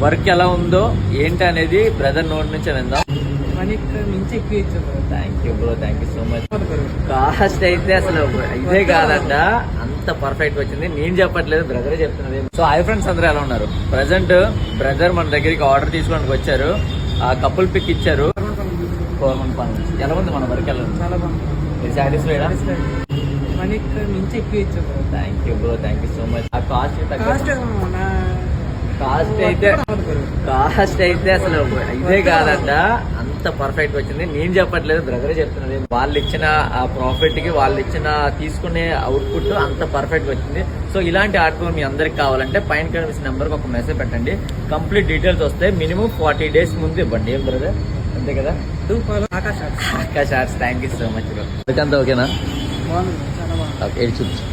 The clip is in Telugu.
వర్క్ ఎలా ఉందో ఏంటి అనేది బ్రదర్ నోట్ నుంచి విందాం. మించి ఎక్కువ ఇచ్చారు. Thank you bro, thank you so much. Cost అయితే అసలు ఇదే కాదంట, అంత పర్ఫెక్ట్ వచ్చింది. నేను చెప్పట్లేదు, బ్రదరే చెప్తున్నది. సో హాయ్ ఫ్రెండ్స్, అందరూ ఎలా ఉన్నారు? ప్రజెంట్ బ్రదర్ మన దగ్గరికి ఆర్డర్ తీసుకోవడానికి వచ్చారు. ఆ కపుల్ పిక్ ఇచ్చారు. 4 months పని ఎలా ఉంది మన వర్క్? ఎలా ఉంది? చాలా బాగుంది. మీరు సాటిస్ఫైడా? మించి ఎక్కువ ఇచ్చారు. Thank you bro, thank you so much. ఆ కాస్ట్ అయితే అసలు ఇదే కాదంట, అంత పర్ఫెక్ట్ వచ్చింది. నేను చెప్పట్లేదు, బ్రదరే చెప్తున్నది. వాళ్ళు ఇచ్చిన ఆ ప్రాఫిట్ కి, వాళ్ళు ఇచ్చిన తీసుకునే అవుట్పుట్ అంత పర్ఫెక్ట్ వచ్చింది. సో ఇలాంటి ఆర్టికల్ మీ అందరికి కావాలంటే పైన కనిపిస్తున్న నెంబర్ కి ఒక మెసేజ్ పెట్టండి. కంప్లీట్ డీటెయిల్స్ వస్తాయి. మినిమం 40 days ముందు ఇవ్వండి. ఏం బ్రదర్, అంతే కదా? Akash arts. Thank you so much bro. అంతా ఓకేనా? బాగుంది, చాలా బాగుంది. ఓకే, చూపించు.